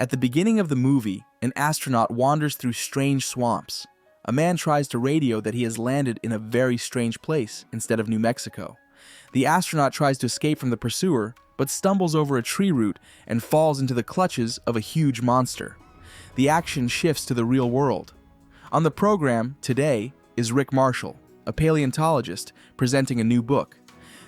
At the beginning of the movie, an astronaut wanders through strange swamps. A man tries to radio that he has landed in a very strange place instead of New Mexico. The astronaut tries to escape from the pursuer, but stumbles over a tree root and falls into the clutches of a huge monster. The action shifts to the real world. On the program today is Rick Marshall, a paleontologist, presenting a new book.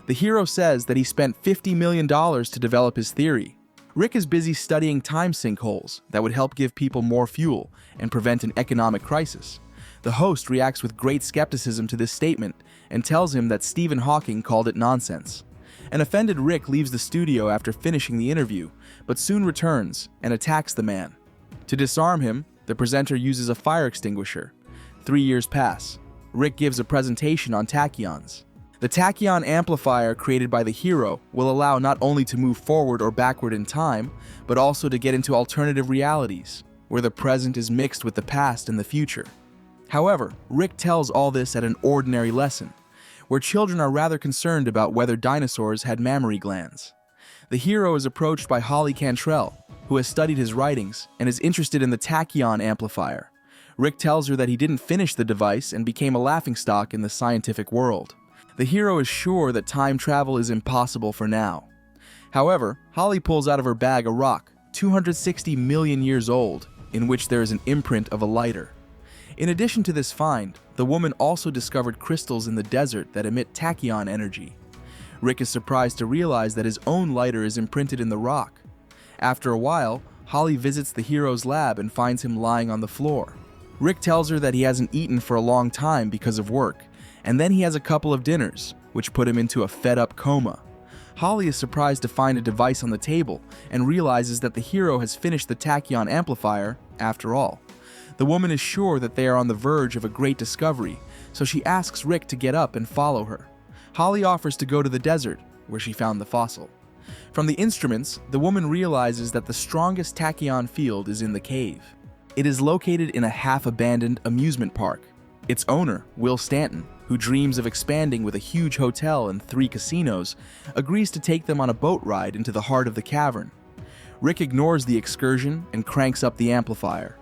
The hero says that he spent $50 million to develop his theory. Rick is busy studying time sinkholes that would help give people more fuel and prevent an economic crisis. The host reacts with great skepticism to this statement and tells him that Stephen Hawking called it nonsense. An offended Rick leaves the studio after finishing the interview, but soon returns and attacks the man. To disarm him, the presenter uses a fire extinguisher. 3 years pass. Rick gives a presentation on tachyons. The tachyon amplifier created by the hero will allow not only to move forward or backward in time, but also to get into alternative realities, where the present is mixed with the past and the future. However, Rick tells all this at an ordinary lesson, where children are rather concerned about whether dinosaurs had mammary glands. The hero is approached by Holly Cantrell, who has studied his writings and is interested in the tachyon amplifier. Rick tells her that he didn't finish the device and became a laughingstock in the scientific world. The hero is sure that time travel is impossible for now. However, Holly pulls out of her bag a rock, 260 million years old, in which there is an imprint of a lighter. In addition to this find, the woman also discovered crystals in the desert that emit tachyon energy. Rick is surprised to realize that his own lighter is imprinted in the rock. After a while, Holly visits the hero's lab and finds him lying on the floor. Rick tells her that he hasn't eaten for a long time because of work, and then he has a couple of dinners, which put him into a fed-up coma. Holly is surprised to find a device on the table and realizes that the hero has finished the tachyon amplifier after all. The woman is sure that they are on the verge of a great discovery, so she asks Rick to get up and follow her. Holly offers to go to the desert, where she found the fossil. From the instruments, the woman realizes that the strongest tachyon field is in the cave. It is located in a half-abandoned amusement park. Its owner, Will Stanton, who dreams of expanding with a huge hotel and 3 casinos, agrees to take them on a boat ride into the heart of the cavern. Rick ignores the excursion and cranks up the amplifier.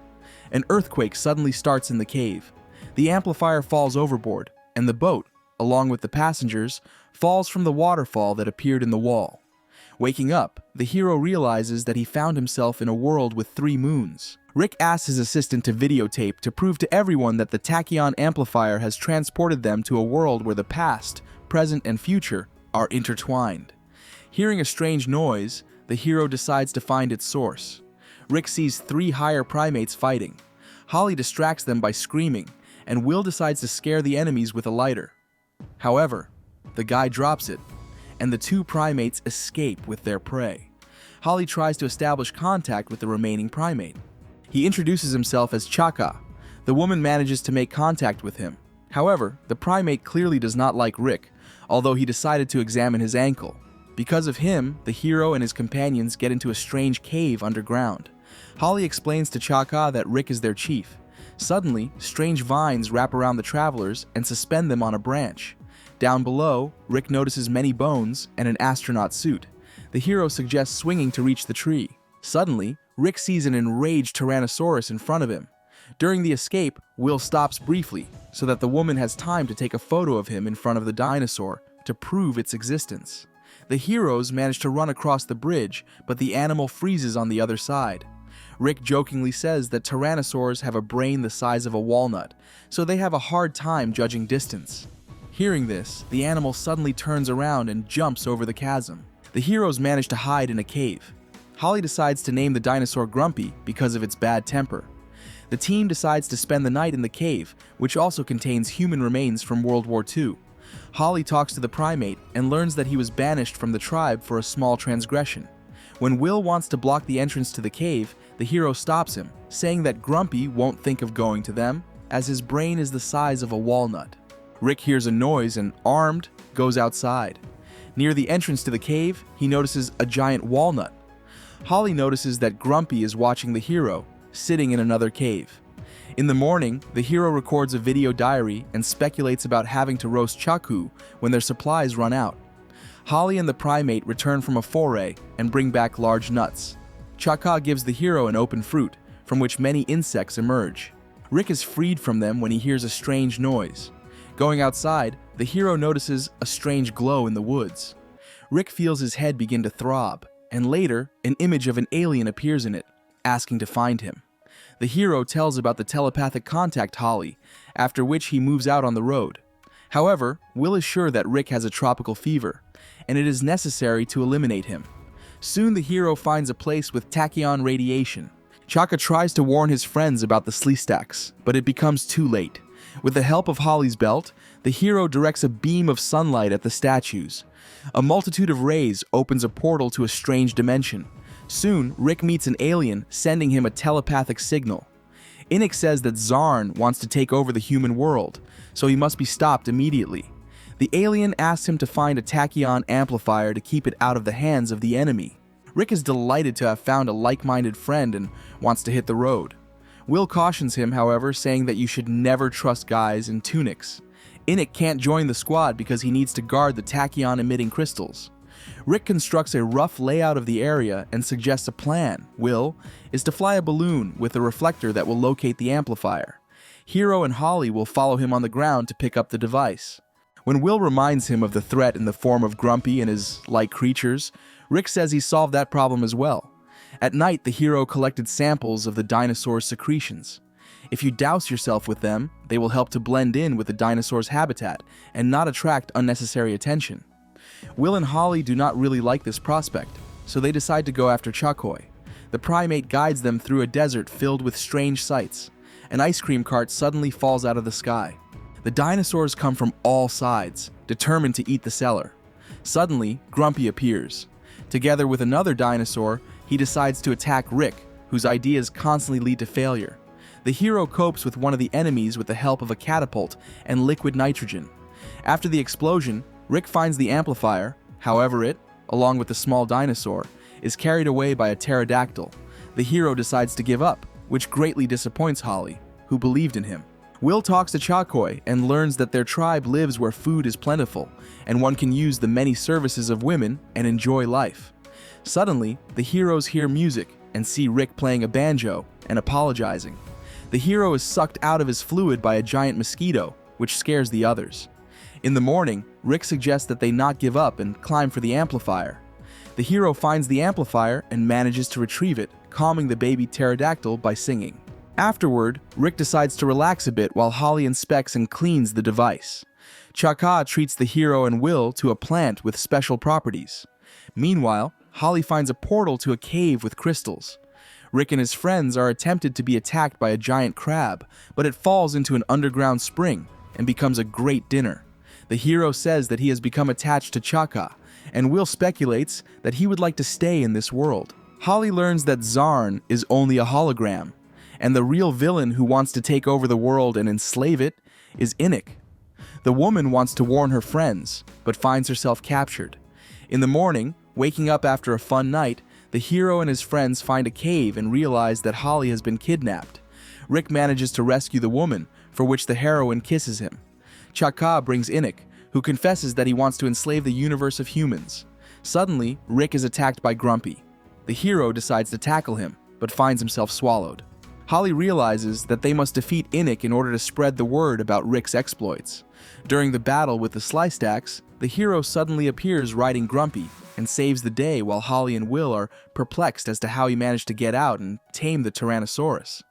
An earthquake suddenly starts in the cave. The amplifier falls overboard, and the boat, along with the passengers, falls from the waterfall that appeared in the wall. Waking up, the hero realizes that he found himself in a world with 3 moons. Rick asks his assistant to videotape to prove to everyone that the tachyon amplifier has transported them to a world where the past, present, and future are intertwined. Hearing a strange noise, the hero decides to find its source. Rick sees 3 higher primates fighting. Holly distracts them by screaming, and Will decides to scare the enemies with a lighter. However, the guy drops it, and the 2 primates escape with their prey. Holly tries to establish contact with the remaining primate. He introduces himself as Chaka. The woman manages to make contact with him. However, the primate clearly does not like Rick, although he decided to examine his ankle. Because of him, the hero and his companions get into a strange cave underground. Holly explains to Chaka that Rick is their chief. Suddenly, strange vines wrap around the travelers and suspend them on a branch. Down below, Rick notices many bones and an astronaut suit. The hero suggests swinging to reach the tree. Suddenly, Rick sees an enraged Tyrannosaurus in front of him. During the escape, Will stops briefly so that the woman has time to take a photo of him in front of the dinosaur to prove its existence. The heroes manage to run across the bridge, but the animal freezes on the other side. Rick jokingly says that tyrannosaurs have a brain the size of a walnut, so they have a hard time judging distance. Hearing this, the animal suddenly turns around and jumps over the chasm. The heroes manage to hide in a cave. Holly decides to name the dinosaur Grumpy because of its bad temper. The team decides to spend the night in the cave, which also contains human remains from World War II. Holly talks to the primate and learns that he was banished from the tribe for a small transgression. When Will wants to block the entrance to the cave, the hero stops him, saying that Grumpy won't think of going to them, as his brain is the size of a walnut. Rick hears a noise and, armed, goes outside. Near the entrance to the cave, he notices a giant walnut. Holly notices that Grumpy is watching the hero, sitting in another cave. In the morning, the hero records a video diary and speculates about having to roast Chaku when their supplies run out. Holly and the primate return from a foray and bring back large nuts. Chaka gives the hero an open fruit, from which many insects emerge. Rick is freed from them when he hears a strange noise. Going outside, the hero notices a strange glow in the woods. Rick feels his head begin to throb, and later, an image of an alien appears in it, asking to find him. The hero tells about the telepathic contact Holly, after which he moves out on the road. However, Will is sure that Rick has a tropical fever, and it is necessary to eliminate him. Soon the hero finds a place with tachyon radiation. Chaka tries to warn his friends about the Sleestaks, but it becomes too late. With the help of Holly's belt, the hero directs a beam of sunlight at the statues. A multitude of rays opens a portal to a strange dimension. Soon, Rick meets an alien, sending him a telepathic signal. Innick says that Zarn wants to take over the human world, so he must be stopped immediately. The alien asks him to find a tachyon amplifier to keep it out of the hands of the enemy. Rick is delighted to have found a like-minded friend and wants to hit the road. Will cautions him, however, saying that you should never trust guys in tunics. Innick can't join the squad because he needs to guard the tachyon-emitting crystals. Rick constructs a rough layout of the area and suggests a plan. Will is to fly a balloon with a reflector that will locate the amplifier. Hero and Holly will follow him on the ground to pick up the device. When Will reminds him of the threat in the form of Grumpy and his like creatures, Rick says he solved that problem as well. At night, the hero collected samples of the dinosaurs' secretions. If you douse yourself with them, they will help to blend in with the dinosaur's habitat and not attract unnecessary attention. Will and Holly do not really like this prospect, so they decide to go after Chakoi. The primate guides them through a desert filled with strange sights. An ice cream cart suddenly falls out of the sky. The dinosaurs come from all sides, determined to eat the seller. Suddenly, Grumpy appears. Together with another dinosaur, he decides to attack Rick, whose ideas constantly lead to failure. The hero copes with one of the enemies with the help of a catapult and liquid nitrogen. After the explosion, Rick finds the amplifier. However, it, along with the small dinosaur, is carried away by a pterodactyl. The hero decides to give up, which greatly disappoints Holly, who believed in him. Will talks to Chakoi and learns that their tribe lives where food is plentiful, and one can use the many services of women and enjoy life. Suddenly, the heroes hear music and see Rick playing a banjo and apologizing. The hero is sucked out of his fluid by a giant mosquito, which scares the others. In the morning, Rick suggests that they not give up and climb for the amplifier. The hero finds the amplifier and manages to retrieve it, calming the baby pterodactyl by singing. Afterward, Rick decides to relax a bit while Holly inspects and cleans the device. Chaka treats the hero and Will to a plant with special properties. Meanwhile, Holly finds a portal to a cave with crystals. Rick and his friends are attempted to be attacked by a giant crab, but it falls into an underground spring and becomes a great dinner. The hero says that he has become attached to Chaka, and Will speculates that he would like to stay in this world. Holly learns that Zarn is only a hologram, and the real villain who wants to take over the world and enslave it is Innick. The woman wants to warn her friends, but finds herself captured. In the morning, waking up after a fun night, the hero and his friends find a cave and realize that Holly has been kidnapped. Rick manages to rescue the woman, for which the heroine kisses him. Chaka brings Innick, who confesses that he wants to enslave the universe of humans. Suddenly, Rick is attacked by Grumpy. The hero decides to tackle him, but finds himself swallowed. Holly realizes that they must defeat Innick in order to spread the word about Rick's exploits. During the battle with the Sleestaks, the hero suddenly appears riding Grumpy and saves the day while Holly and Will are perplexed as to how he managed to get out and tame the Tyrannosaurus.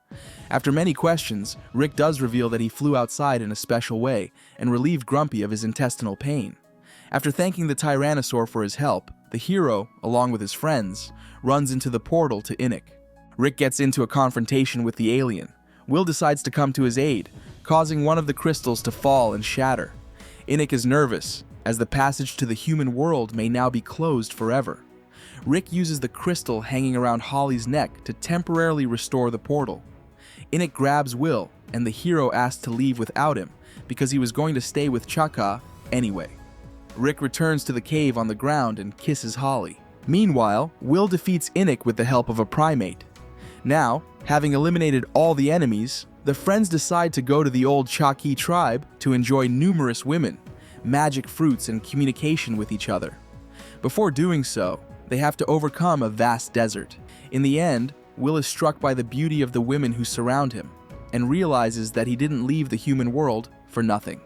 After many questions, Rick does reveal that he flew outside in a special way and relieved Grumpy of his intestinal pain. After thanking the Tyrannosaur for his help, the hero, along with his friends, runs into the portal to Innick. Rick gets into a confrontation with the alien. Will decides to come to his aid, causing one of the crystals to fall and shatter. Innick is nervous, as the passage to the human world may now be closed forever. Rick uses the crystal hanging around Holly's neck to temporarily restore the portal. Innick grabs Will, and the hero asks to leave without him, because he was going to stay with Chaka anyway. Rick returns to the cave on the ground and kisses Holly. Meanwhile, Will defeats Innick with the help of a primate. Now, having eliminated all the enemies, the friends decide to go to the old Chaki tribe to enjoy numerous women, magic fruits, and communication with each other. Before doing so, they have to overcome a vast desert. In the end, Will is struck by the beauty of the women who surround him and realizes that he didn't leave the human world for nothing.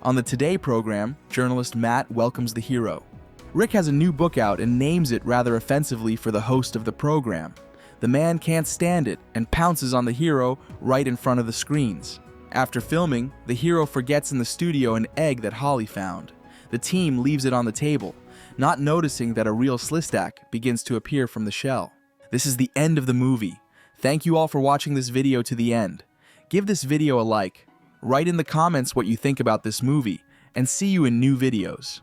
On the Today program, journalist Matt welcomes the hero. Rick has a new book out and names it rather offensively for the host of the program. The man can't stand it and pounces on the hero right in front of the screens. After filming, the hero forgets in the studio an egg that Holly found. The team leaves it on the table, not noticing that a real Slistak begins to appear from the shell. This is the end of the movie. Thank you all for watching this video to the end. Give this video a like, write in the comments what you think about this movie, and see you in new videos.